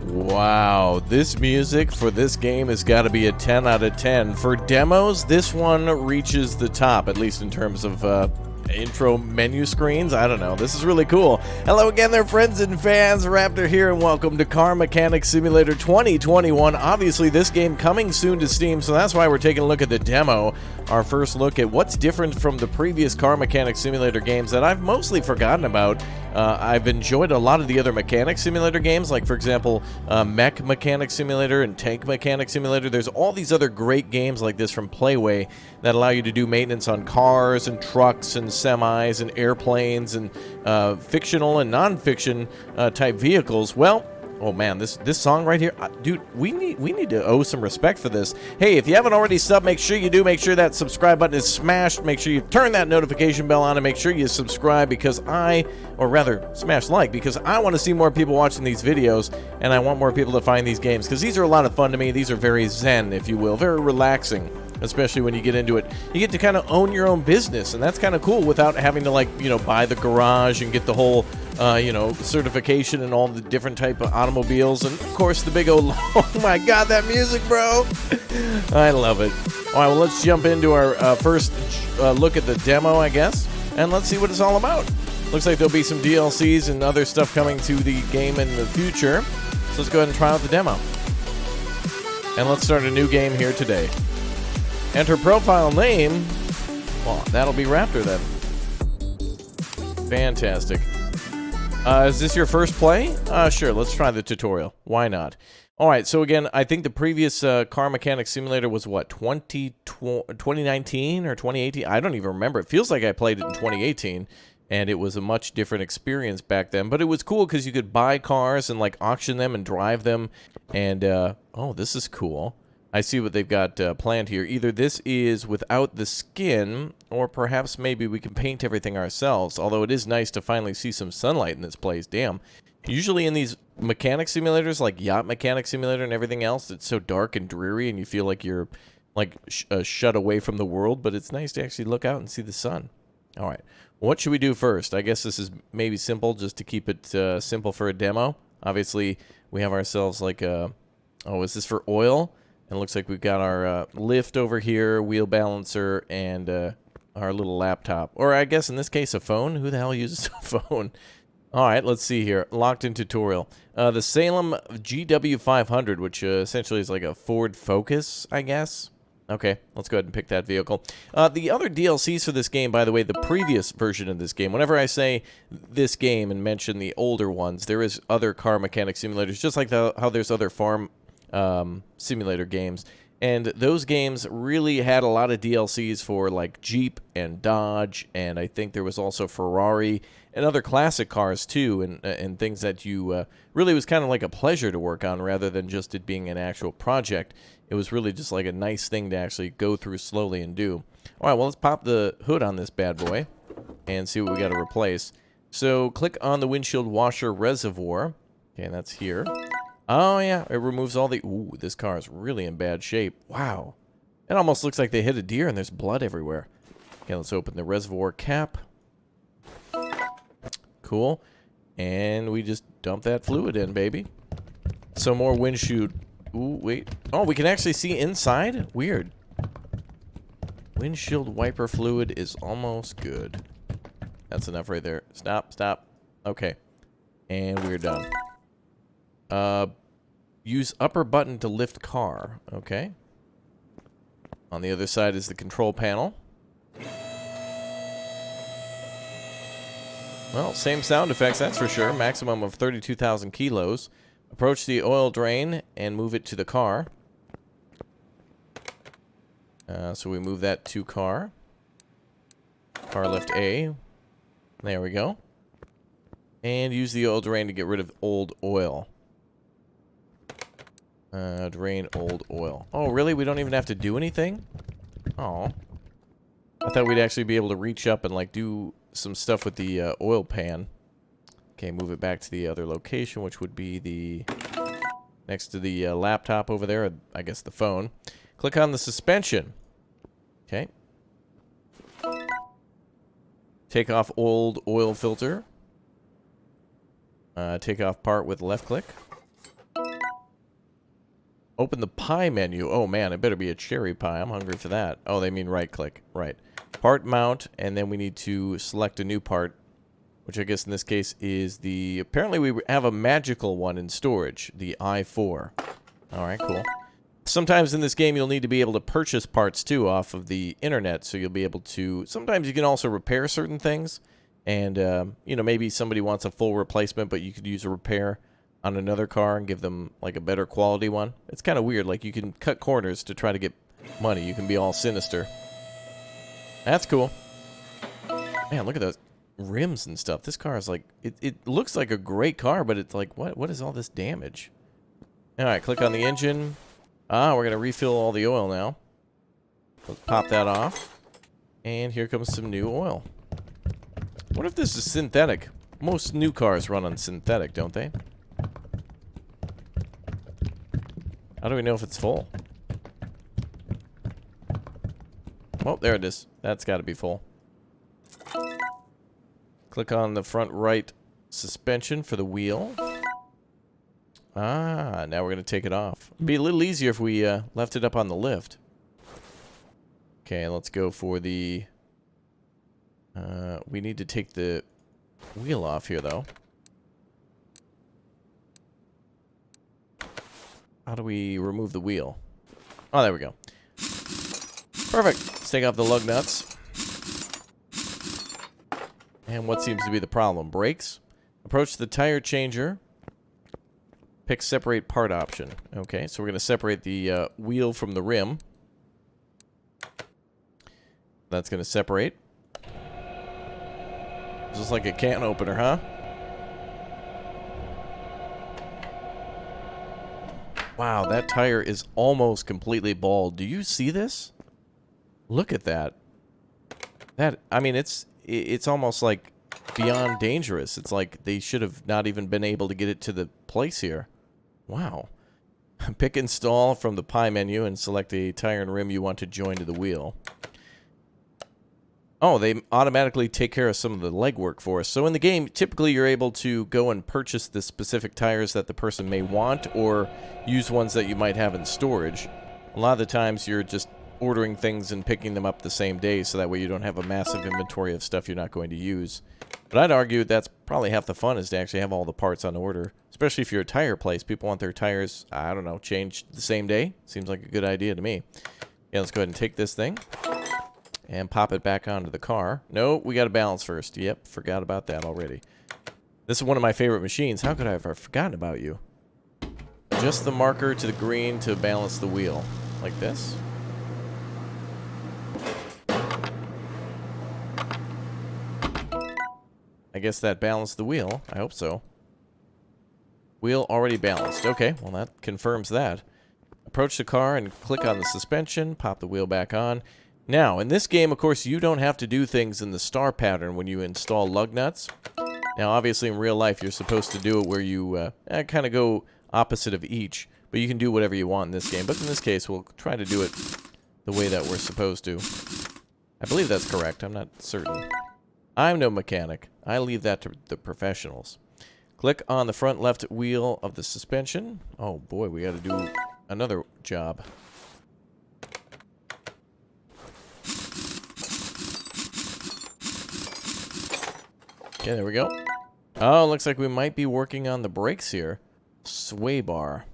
Wow, this music for this game has got to be a 10 out of 10. For demos, this one reaches the top, at least in terms of intro menu screens. I don't know. This is really cool. Hello again there, friends and fans. Raptor here, and welcome to Car Mechanic Simulator 2021. Obviously, this game coming soon to Steam, so that's why we're taking a look at the demo. Our first look at what's different from the previous Car Mechanic Simulator games that I've mostly forgotten about. I've enjoyed a lot of the other Mechanic Simulator games, like, for example, Mech Mechanic Simulator and Tank Mechanic Simulator. There's all these other great games like this from Playway that allow you to do maintenance on cars and trucks and semis and airplanes and fictional and non-fiction type vehicles. Well, oh man, this song right here, dude, we need to owe some respect for this. Hey, if you haven't already subbed, make sure you do. Make sure that subscribe button is smashed. Make sure you turn that notification bell on and make sure you subscribe because smash like, because I want to see more people watching these videos and I want more people to find these games because these are a lot of fun to me. These are very zen, if you will, very relaxing. Especially when you get into it, you get to kind of own your own business, and that's kind of cool without having to, like, buy the garage and get the whole, certification and all the different type of automobiles, and of course the big old, oh my god, that music, bro! I love it. All right, well, let's jump into our first look at the demo, I guess, and let's see what it's all about. Looks like there'll be some DLCs and other stuff coming to the game in the future, so let's go ahead and try out the demo. And let's start a new game here today. Enter profile name. Well, that'll be Raptor then. Fantastic. Is this your first play? Sure, let's try the tutorial. Why not? All right, so again, I think the previous Car Mechanic Simulator was what, 2019 or 2018? I don't even remember. It feels like I played it in 2018, and it was a much different experience back then. But it was cool because you could buy cars and, like, auction them and drive them. And, oh, this is cool. I see what they've got planned here. Either this is without the skin, or perhaps maybe we can paint everything ourselves. Although it is nice to finally see some sunlight in this place. Damn. Usually in these mechanic simulators, like Yacht Mechanic Simulator and everything else, it's so dark and dreary and you feel like you're like shut away from the world. But it's nice to actually look out and see the sun. All right. What should we do first? I guess this is maybe simple, just to keep it simple for a demo. Obviously, we have ourselves like a... Oh, is this for oil? And it looks like we've got our lift over here, wheel balancer, and our little laptop. Or I guess in this case a phone. Who the hell uses a phone? All right, let's see here. Locked in tutorial. The Salem GW500, which essentially is like a Ford Focus, I guess. Okay, let's go ahead and pick that vehicle. The other DLCs for this game, by the way, the previous version of this game, whenever I say this game and mention the older ones, there is other car mechanic simulators, just like how there's other farm simulator games, and those games really had a lot of DLCs for like Jeep and Dodge, and I think there was also Ferrari and other classic cars too, and things that you really was kind of like a pleasure to work on rather than just it being an actual project. It was really just like a nice thing to actually go through slowly and do. All right, well, let's pop the hood on this bad boy and see what we got to replace. So click on the windshield washer reservoir. Okay, and that's here. Oh, yeah, it removes all the... Ooh, this car is really in bad shape. Wow. It almost looks like they hit a deer and there's blood everywhere. Okay, let's open the reservoir cap. Cool. And we just dump that fluid in, baby. Some more windshield... Ooh, wait. Oh, we can actually see inside? Weird. Windshield wiper fluid is almost good. That's enough right there. Stop, stop. Okay. And we're done. Use upper button to lift car. Okay. On the other side is the control panel. Well, same sound effects, that's for sure. Maximum of 32,000 kilos. Approach the oil drain and move it to the car. So we move that to car. Car lift A. There we go. And use the oil drain to get rid of old oil. Drain old oil. Oh, really? We don't even have to do anything? Oh. I thought we'd actually be able to reach up and, like, do some stuff with the oil pan. Okay, move it back to the other location, which would be the... next to the laptop over there, or I guess the phone. Click on the suspension. Okay. Take off old oil filter. Take off part with left click. Open the pie menu. Oh, man, it better be a cherry pie. I'm hungry for that. Oh, they mean right-click. Right. Part mount, and then we need to select a new part, which I guess in this case is the... Apparently, we have a magical one in storage, the I-4. All right, cool. Sometimes in this game, you'll need to be able to purchase parts, too, off of the internet, so you'll be able to... Sometimes you can also repair certain things, and, you know, maybe somebody wants a full replacement, but you could use a repair on another car and give them, like, a better quality one. It's kind of weird. Like, you can cut corners to try to get money. You can be all sinister. That's cool. Man, look at those rims and stuff. This car is, like... It looks like a great car, but it's like, what is all this damage? All right, click on the engine. Ah, we're going to refill all the oil now. Let's pop that off. And here comes some new oil. What if this is synthetic? Most new cars run on synthetic, don't they? How do we know if it's full? Oh, there it is. That's got to be full. Click on the front right suspension for the wheel. Ah, now we're going to take it off. It'd be a little easier if we left it up on the lift. Okay, let's go for the... we need to take the wheel off here, though. How do we remove the wheel? Oh, there we go. Perfect. Let's take off the lug nuts. And what seems to be the problem? Brakes. Approach the tire changer. Pick separate part option. Okay, so we're going to separate the wheel from the rim. That's going to separate. Just like a can opener, huh? Wow, that tire is almost completely bald. Do you see this? Look at that. I mean, it's almost like beyond dangerous. It's like they should have not even been able to get it to the place here. Wow. Pick install from the pie menu and select a tire and rim you want to join to the wheel. Oh, they automatically take care of some of the legwork for us. So in the game, typically you're able to go and purchase the specific tires that the person may want or use ones that you might have in storage. A lot of the times you're just ordering things and picking them up the same day so that way you don't have a massive inventory of stuff you're not going to use. But I'd argue that's probably half the fun is to actually have all the parts on order. Especially if you're a tire place. People want their tires, I don't know, changed the same day. Seems like a good idea to me. Yeah, let's go ahead and take this thing. And pop it back onto the car. No, we got to balance first. Yep, forgot about that already. This is one of my favorite machines. How could I have forgotten about you? Adjust the marker to the green to balance the wheel. Like this. I guess that balanced the wheel. I hope so. Wheel already balanced. Okay, well that confirms that. Approach the car and click on the suspension. Pop the wheel back on. Now, in this game, of course, you don't have to do things in the star pattern when you install lug nuts. Now, obviously, in real life, you're supposed to do it where you kind of go opposite of each. But you can do whatever you want in this game. But in this case, we'll try to do it the way that we're supposed to. I believe that's correct. I'm not certain. I'm no mechanic. I leave that to the professionals. Click on the front left wheel of the suspension. Oh, boy, we got to do another job. Okay, there we go. Oh, looks like we might be working on the brakes here. Sway bar.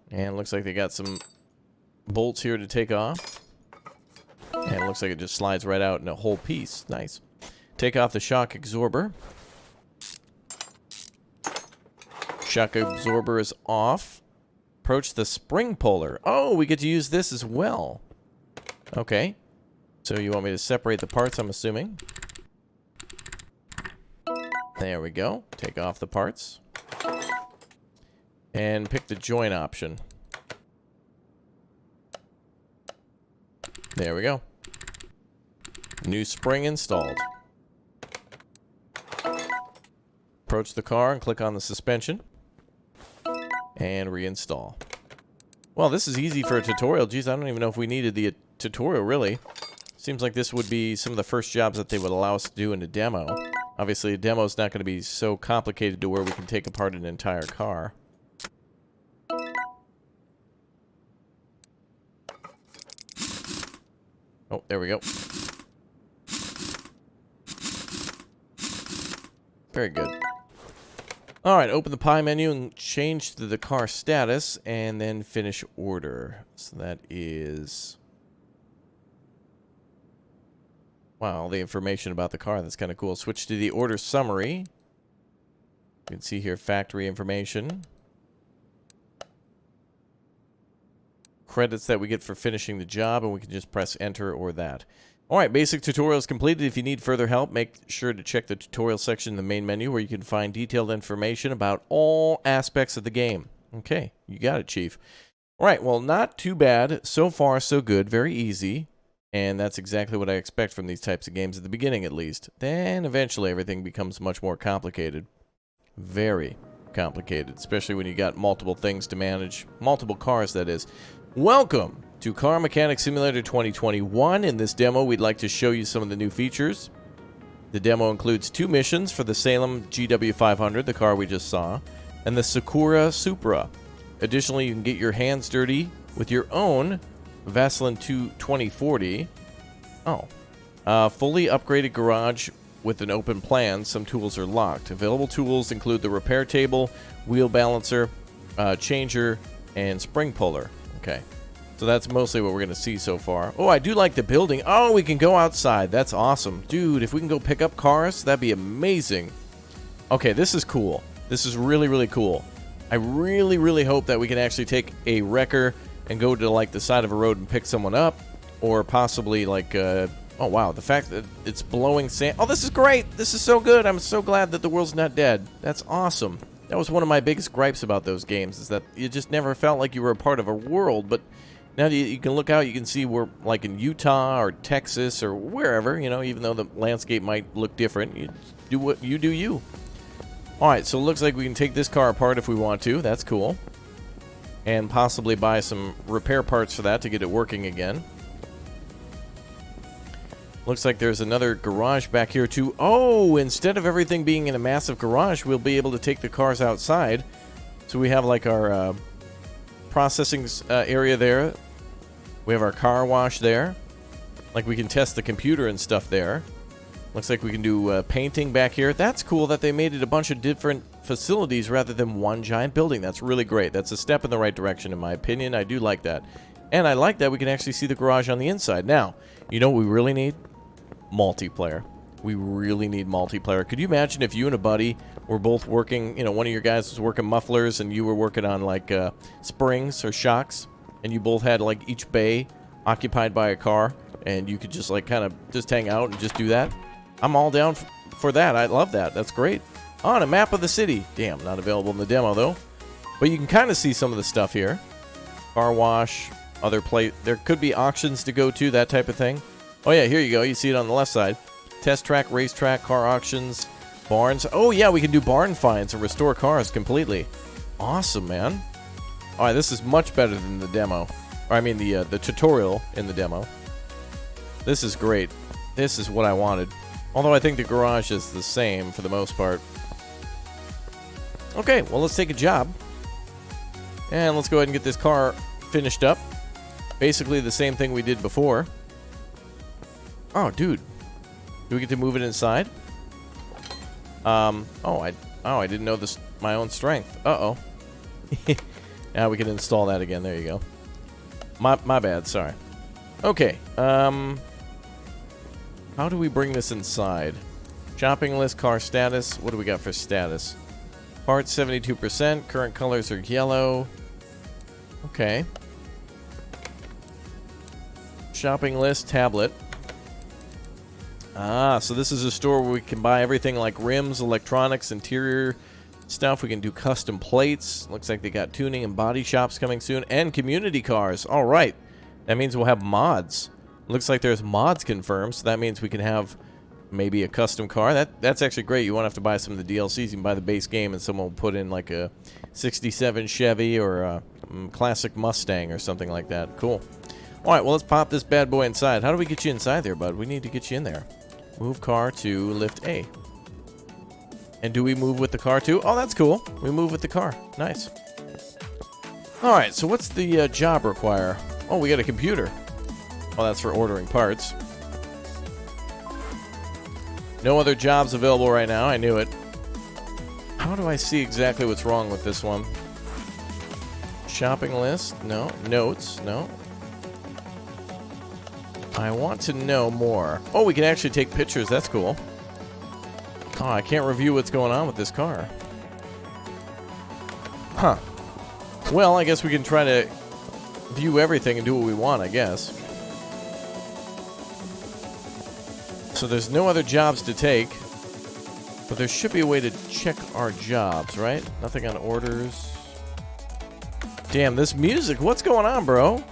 And looks like they got some bolts here to take off. And it looks like it just slides right out in a whole piece. Nice. Take off the shock absorber. Shock absorber is off. Approach the spring puller. Oh, we get to use this as well. Okay. So you want me to separate the parts, I'm assuming. There we go. Take off the parts. And pick the join option. There we go. New spring installed. Approach the car and click on the suspension. And reinstall. Well, this is easy for a tutorial. Geez, I don't even know if we needed the tutorial, really. Seems like this would be some of the first jobs that they would allow us to do in a demo. Obviously, a demo is not going to be so complicated to where we can take apart an entire car. Oh, there we go. Very good. All right, open the pie menu and change to the car status, and then finish order. So that is... Wow, all the information about the car. That's kind of cool. Switch to the order summary. You can see here factory information. Credits that we get for finishing the job, and we can just press enter or that. All right, basic tutorial is completed. If you need further help, make sure to check the tutorial section in the main menu where you can find detailed information about all aspects of the game. Okay, you got it, Chief. All right, well, not too bad. So far, so good. Very easy. And that's exactly what I expect from these types of games at the beginning, at least. Then, eventually, everything becomes much more complicated. Very complicated, especially when you got multiple things to manage. Multiple cars, that is. Welcome to Car Mechanic Simulator 2021. In this demo, we'd like to show you some of the new features. The demo includes 2 missions for the Salem GW500, the car we just saw, and the Sakura Supra. Additionally, you can get your hands dirty with your own Vaseline 2040. Fully upgraded garage with an open plan. Some tools are locked. Available tools include the repair table, wheel balancer, changer, and spring puller. Okay. So that's mostly what we're going to see so far. Oh, I do like the building. Oh, we can go outside. That's awesome. Dude, if we can go pick up cars, that'd be amazing. Okay, this is cool. This is really, really cool. I really, really hope that we can actually take a wrecker and go to, like, the side of a road and pick someone up. Or possibly, like, oh, wow, the fact that it's blowing sand. Oh, this is great. This is so good. I'm so glad that the world's not dead. That's awesome. That was one of my biggest gripes about those games, is that you just never felt like you were a part of a world, but... Now you can look out, you can see we're like in Utah or Texas or wherever, you know, even though the landscape might look different. You do what you do you. Alright, so it looks like we can take this car apart if we want to. That's cool. And possibly buy some repair parts for that to get it working again. Looks like there's another garage back here too. Oh, instead of everything being in a massive garage, we'll be able to take the cars outside. So we have like our... processing area there. We have our car wash there. Like we can test the computer and stuff there. Looks like we can do painting back here. That's cool that they made it a bunch of different facilities rather than one giant building. That's really great. That's a step in the right direction in my opinion. I do like that. And I like that we can actually see the garage on the inside. Now, you know what we really need? Multiplayer. We really need multiplayer. Could you imagine if you and a buddy were both working, you know, one of your guys was working mufflers and you were working on, like, springs or shocks, and you both had, like, each bay occupied by a car, and you could just, like, kind of just hang out and just do that? I'm all down for that. I love that. That's great. On a map of the city. Damn, not available in the demo, though. But you can kind of see some of the stuff here. Car wash, other place. There could be auctions to go to, that type of thing. Oh, yeah, here you go. You see it on the left side. Test track, racetrack, car auctions, barns. Oh, yeah, we can do barn finds and restore cars completely. Awesome, man. All right, this is much better than the demo. Or, I mean, the tutorial in the demo. This is great. This is what I wanted. Although I think the garage is the same for the most part. Okay, well, let's take a job. And let's go ahead and get this car finished up. Basically the same thing we did before. Oh, dude. Do we get to move it inside? I didn't know this my own strength. Uh-oh. Now we can install that again. There you go. My bad, sorry. Okay. How do we bring this inside? Shopping list, car status. What do we got for status? Parts 72%. Current colors are yellow. Okay. Shopping list, tablet. Ah, so this is a store where we can buy everything like rims, electronics, interior stuff. We can do custom plates. Looks like they got tuning and body shops coming soon. And community cars. All right. That means we'll have mods. Looks like there's mods confirmed, so that means we can have maybe a custom car. That's actually great. You won't have to buy some of the DLCs. You can buy the base game and someone will put in like a 67 Chevy or a classic Mustang or something like that. Cool. All right, well, let's pop this bad boy inside. How do we get you inside there, bud? We need to get you in there. Move car to lift A. And do we move with the car too? Oh, that's cool. We move with the car. Nice. All right, so what's the job require? Oh, we got a computer. Oh, that's for ordering parts. No other jobs available right now. I knew it. How do I see exactly what's wrong with this one? Shopping list? No. Notes? No. I want to know more. Oh, we can actually take pictures. That's cool. Oh, I can't review what's going on with this car. Huh. Well, I guess we can try to view everything and do what we want, I guess. So there's no other jobs to take. But there should be a way to check our jobs, right? Nothing on orders. Damn, this music. What's going on, bro?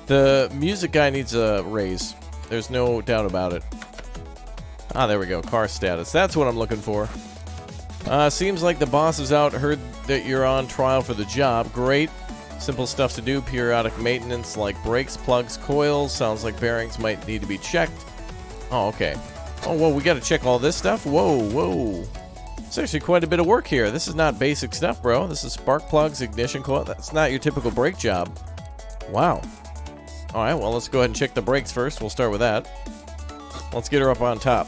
The music guy needs a raise. There's no doubt about it. Ah, there we go. Car status. That's what I'm looking for. Seems like the boss is out. Heard that you're on trial for the job. Great. Simple stuff to do. Periodic maintenance like brakes, plugs, coils. Sounds like bearings might need to be checked. Oh, okay. Oh, whoa, we got to check all this stuff? Whoa, whoa. It's actually quite a bit of work here. This is not basic stuff, bro. This is spark plugs, ignition coil. That's not your typical brake job. Wow. All right, well, let's go ahead and check the brakes first. We'll start with that. Let's get her up on top.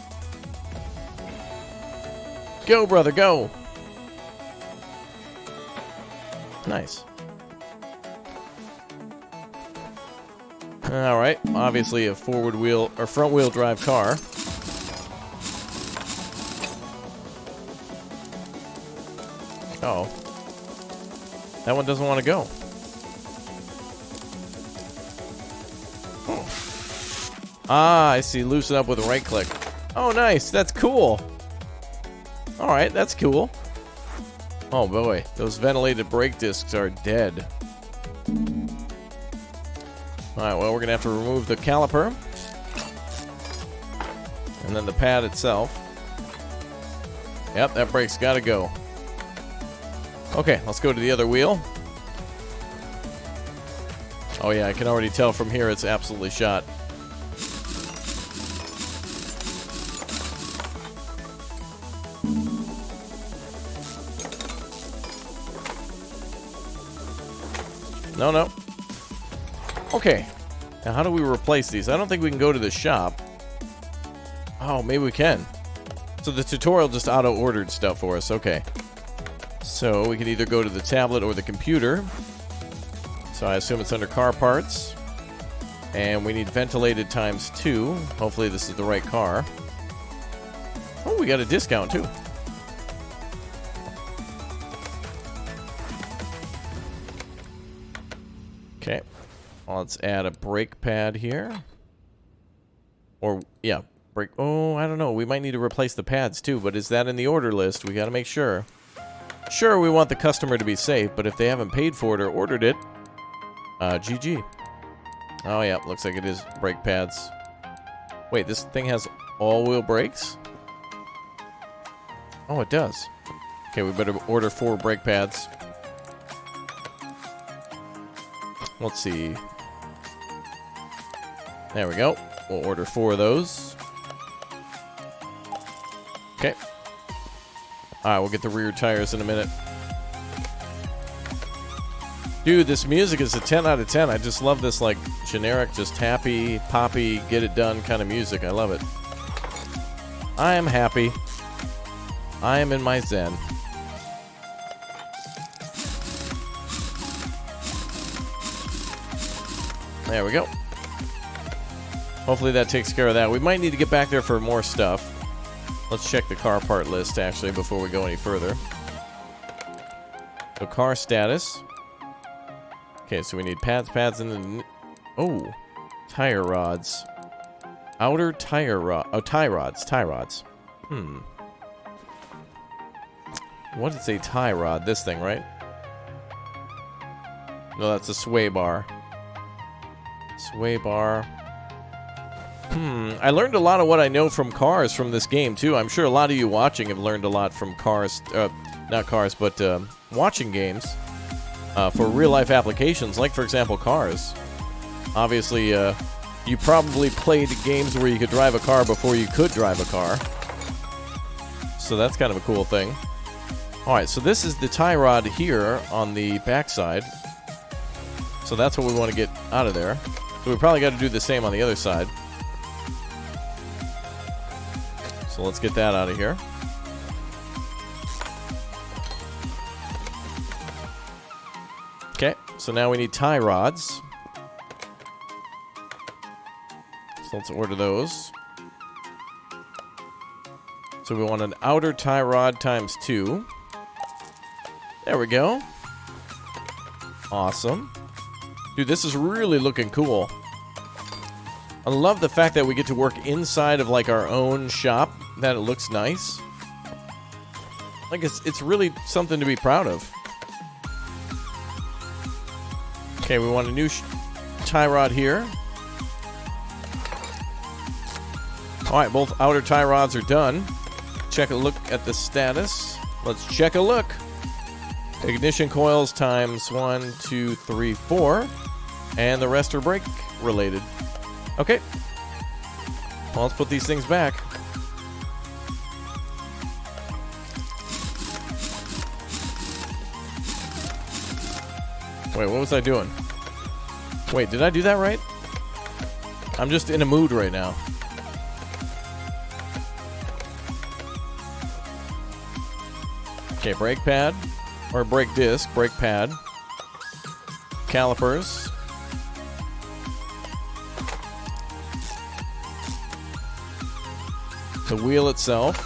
Go, brother, go. Nice. All right, obviously a forward wheel or front wheel drive car. Uh-oh. That one doesn't want to go. Ah, I see. Loosen up with a right click. Oh, nice. That's cool. All right, that's cool. Oh, boy. Those ventilated brake discs are dead. All right, well, we're going to have to remove the caliper. And then the pad itself. Yep, that brake's got to go. Okay, let's go to the other wheel. Oh, yeah, I can already tell from here it's absolutely shot. No, no. Okay. Now, how do we replace these? I don't think we can go to the shop. Oh, maybe we can. So the tutorial just auto-ordered stuff for us. Okay. So we can either go to the tablet or the computer. So I assume it's under car parts. And we need ventilated ×2. Hopefully this is the right car. Oh, we got a discount too. Okay. Well, let's add a brake pad here. Or, yeah, brake. Oh, I don't know. We might need to replace the pads too, but is that in the order list? We got to make sure. Sure, we want the customer to be safe, but if they haven't paid for it or ordered it, GG. Oh, yeah, looks like it is brake pads. Wait, this thing has all-wheel brakes? Oh, it does. Okay, we better order 4 brake pads. Let's see. There we go. We'll order 4 of those. Okay. Alright, we'll get the rear tires in a minute. Dude, this music is a 10 out of 10. I just love this, like, generic, just happy, poppy, get it done kind of music. I love it. I am happy. I am in my zen. There we go. Hopefully that takes care of that. We might need to get back there for more stuff. Let's check the car part list, actually, before we go any further. So, car status. Okay, so we need pads, and then... Oh, tire rods. Outer tire rod... Oh, tie rods. What is a tie rod? This thing, right? No, that's a sway bar. Sway bar. I learned a lot of what I know from cars from this game, too. I'm sure a lot of you watching have learned a lot from cars. Not cars, but watching games for real-life applications, like, for example, cars. Obviously, you probably played games where you could drive a car before you could drive a car. So that's kind of a cool thing. Alright, so this is the tie rod here on the backside. So that's what we want to get out of there. So we probably got to do the same on the other side. So let's get that out of here. Okay, so now we need tie rods. So let's order those. So we want an outer tie rod times 2. There we go. Awesome. Dude, this is really looking cool. I love the fact that we get to work inside of like our own shop, that it looks nice. Like it's really something to be proud of. Okay, we want a new tie rod here. Alright, both outer tie rods are done. Check a look at the status. Let's check a look. Ignition coils times 1, 2, 3, 4. And the rest are brake related. Okay. Well, let's put these things back. Wait, what was I doing? Wait, did I do that right? I'm just in a mood right now. Okay, brake pad. Or brake disc, brake pad. Calipers. The wheel itself.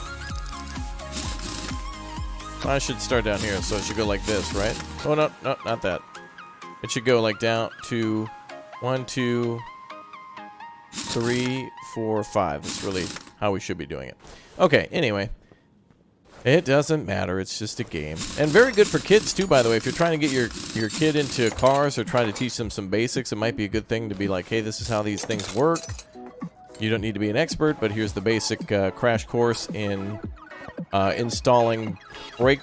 I should start down here, so it should go like this, right? Oh, no, not that. It should go like down to 1, 2, 3, 4, 5. That's really how we should be doing it. Okay, anyway. It doesn't matter. It's just a game. And very good for kids, too, by the way. If you're trying to get your kid into cars or try to teach them some basics, it might be a good thing to be like, hey, this is how these things work. You don't need to be an expert, but here's the basic crash course in installing brake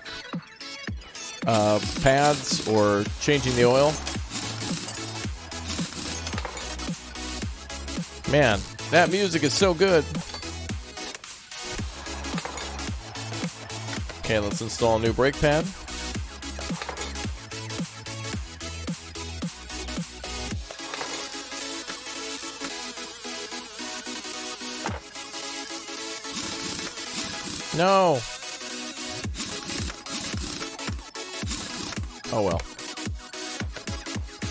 pads or changing the oil. Man, that music is so good. Okay, let's install a new brake pad. No. Oh well.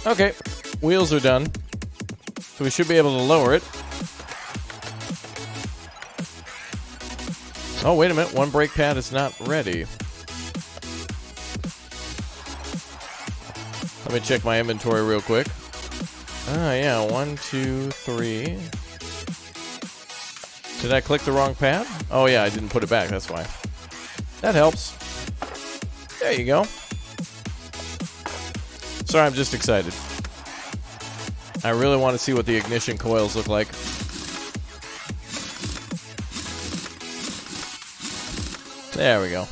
Okay, wheels are done. So we should be able to lower it. Oh, wait a minute. One brake pad is not ready. Let me check my inventory real quick. Ah, yeah. 1, 2, 3. Did I click the wrong pad? Oh, yeah. I didn't put it back. That's why. That helps. There you go. Sorry, I'm just excited. I really want to see what the ignition coils look like. There we go.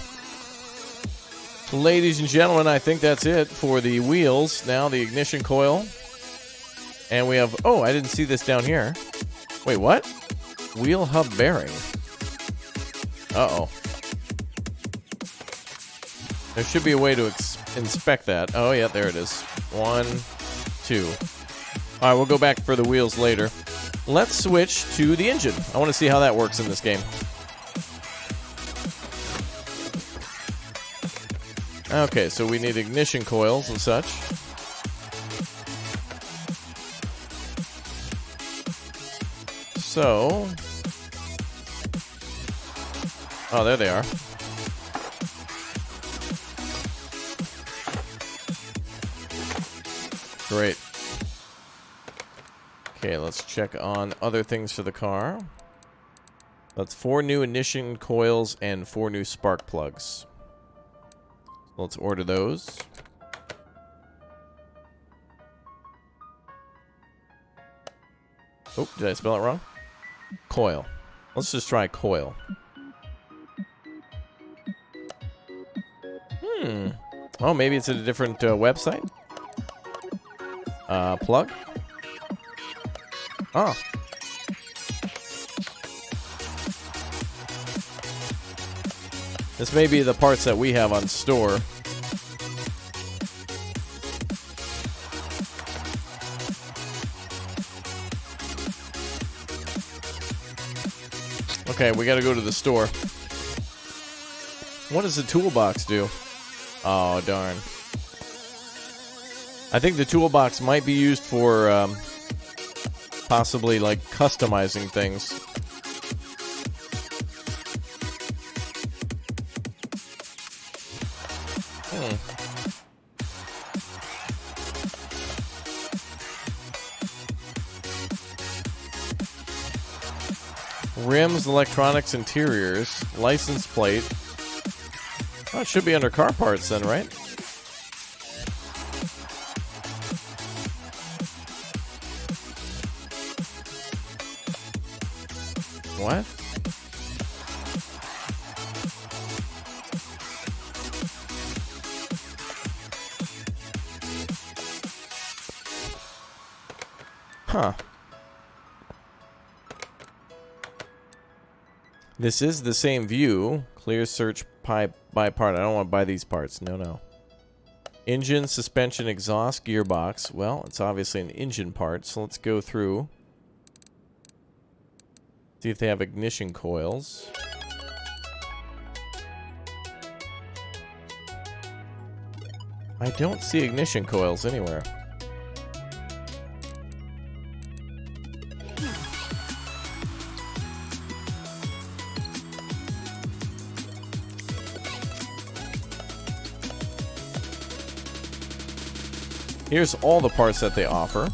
Ladies and gentlemen, I think that's it for the wheels. Now the ignition coil. And we have... Oh, I didn't see this down here. Wait, what? Wheel hub bearing. Uh-oh. There should be a way to inspect that. Oh, yeah, there it is. 1, 2. All right, we'll go back for the wheels later. Let's switch to the engine. I want to see how that works in this game. Okay, so we need ignition coils and such. So... Oh, there they are. Great. Okay, let's check on other things for the car. That's 4 new ignition coils and 4 new spark plugs. Let's order those. Oh, did I spell it wrong? Coil. Let's just try coil. Oh, maybe it's at a different website? Plug? Oh. This may be the parts that we have on store. Okay, we gotta go to the store. What does the toolbox do? Oh, darn. I think the toolbox might be used for, possibly, like, customizing things. Rims, electronics, interiors, license plate. Oh, it should be under car parts then, right? What? Huh. This is the same view. Clear search by part. I don't want to buy these parts. No, no. Engine, suspension, exhaust, gearbox. Well, it's obviously an engine part, so let's go through. See if they have ignition coils. I don't see ignition coils anywhere. Here's all the parts that they offer.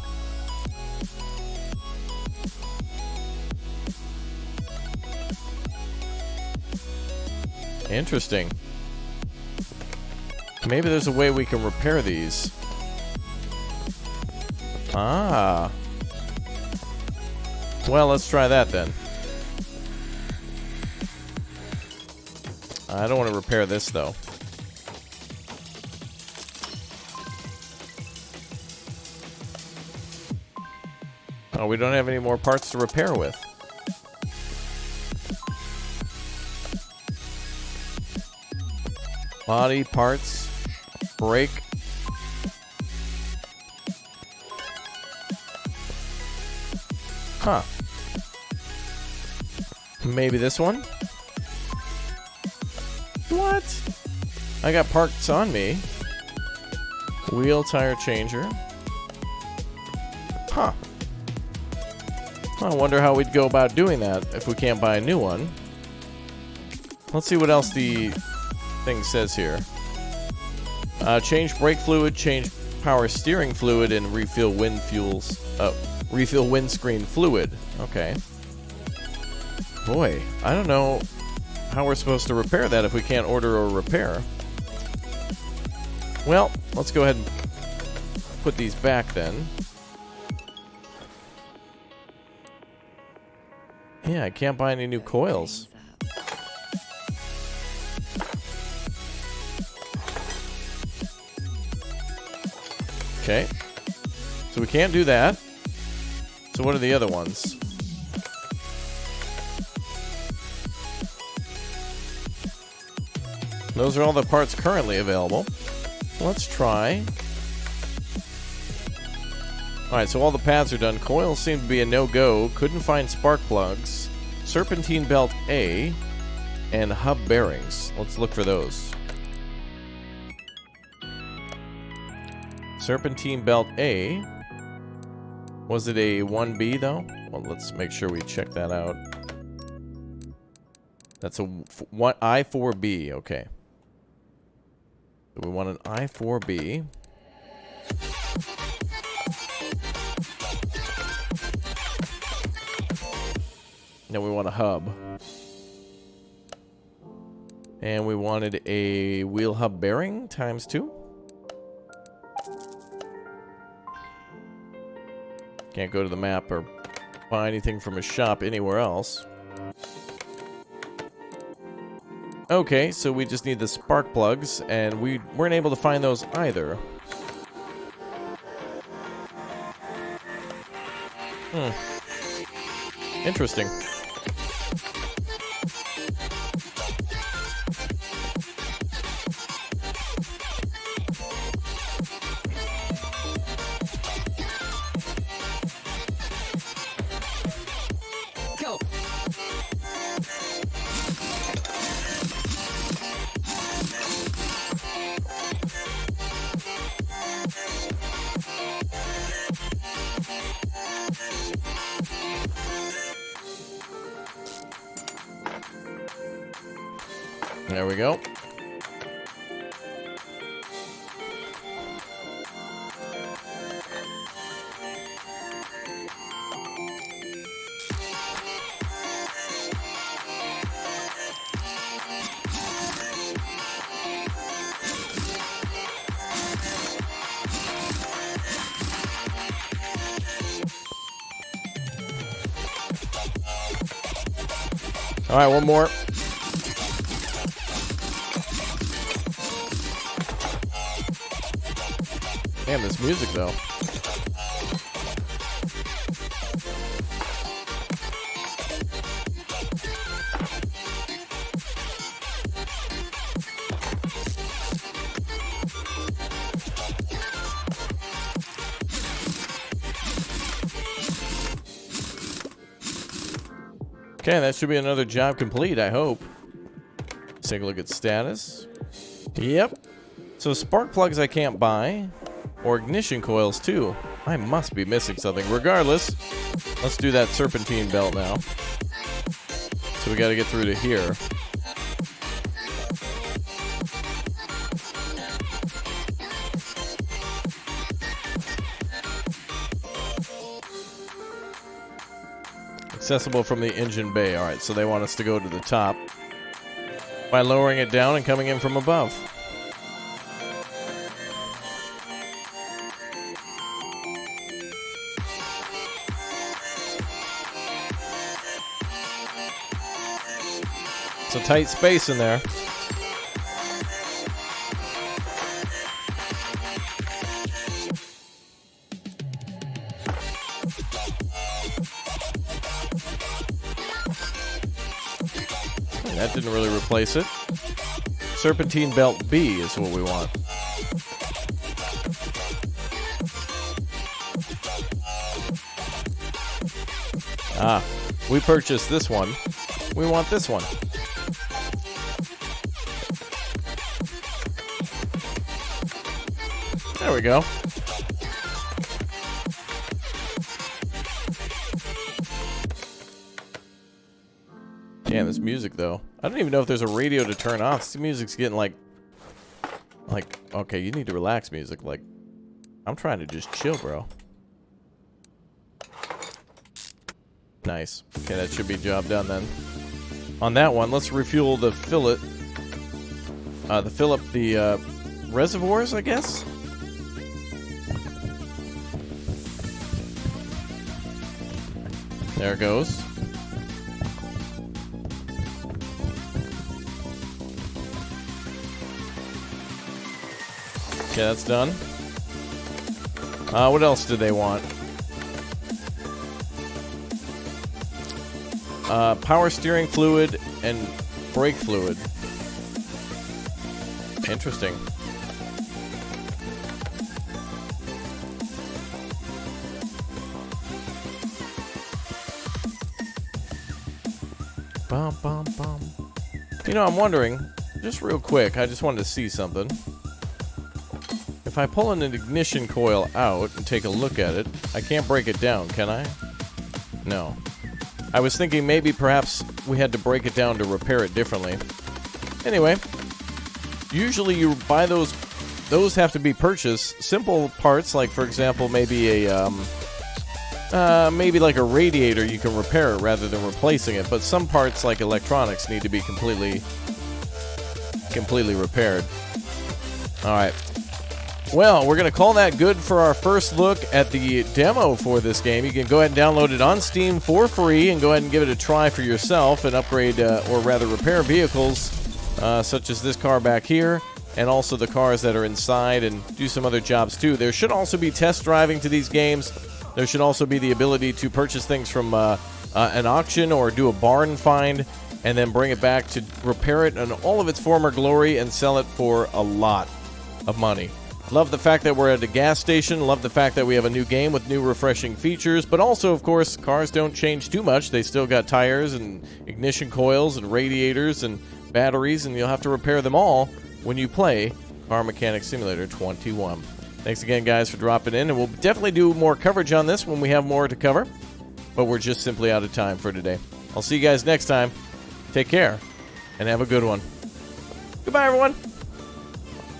Interesting. Maybe there's a way we can repair these. Ah. Well, let's try that then. I don't want to repair this, though. Oh, we don't have any more parts to repair with. Body parts, brake. Huh. Maybe this one? What? I got parts on me. Wheel tire changer. Huh. I wonder how we'd go about doing that if we can't buy a new one. Let's see what else the thing says here. Change brake fluid, change power steering fluid, and refill refill windscreen fluid. Okay. Boy, I don't know how we're supposed to repair that if we can't order a repair. Well, let's go ahead and put these back then. Yeah, I can't buy any new coils. Okay. So we can't do that. So what are the other ones? Those are all the parts currently available. Let's try. Alright, so all the pads are done. Coils seem to be a no-go. Couldn't find spark plugs. Serpentine belt A. And hub bearings. Let's look for those. Serpentine belt A. Was it a 1B, though? Well, let's make sure we check that out. That's a I4B. Okay. So we want an I4B. Now we want a hub. And we wanted a wheel hub bearing ×2. Can't go to the map or buy anything from a shop anywhere else. Okay, so we just need the spark plugs, and we weren't able to find those either. Interesting. There we go. All right, one more. Damn, this music, though. Okay, that should be another job complete, I hope. Let's take a look at status. Yep. So spark plugs I can't buy. Or ignition coils, too. I must be missing something. Regardless, let's do that serpentine belt now. So we got to get through to here. Accessible from the engine bay. All right, so they want us to go to the top by lowering it down and coming in from above. It's a tight space in there. That didn't really replace it. Serpentine belt B is what we want. Ah, we purchased this one. We want this one. There we go. Damn, this music, though. I don't even know if there's a radio to turn off. This music's getting like, okay, you need to relax music. Like, I'm trying to just chill, bro. Nice. Okay, that should be job done then. On that one, let's refuel the fill up the reservoirs, I guess? There it goes. Okay, that's done. What else do they want? Power steering fluid and brake fluid. Interesting. Bum, bum, bum. You know, I'm wondering, just real quick, I just wanted to see something. If I pull an ignition coil out and take a look at it, I can't break it down, can I? No. I was thinking maybe perhaps we had to break it down to repair it differently. Anyway, usually you buy those have to be purchased. Simple parts, like for example, maybe a maybe like a radiator, you can repair it rather than replacing it. But some parts, like electronics, need to be completely repaired. All right. Well, we're going to call that good for our first look at the demo for this game. You can go ahead and download it on Steam for free and go ahead and give it a try for yourself and upgrade, or rather repair vehicles such as this car back here, and also the cars that are inside, and do some other jobs too. There should also be test driving to these games. There should also be the ability to purchase things from an auction or do a barn find and then bring it back to repair it in all of its former glory and sell it for a lot of money. Love the fact that we're at a gas station. Love the fact that we have a new game with new refreshing features. But also, of course, cars don't change too much. They still got tires and ignition coils and radiators and batteries, and you'll have to repair them all when you play Car Mechanic Simulator 21. Thanks again, guys, for dropping in. And we'll definitely do more coverage on this when we have more to cover. But we're just simply out of time for today. I'll see you guys next time. Take care, and have a good one. Goodbye, everyone.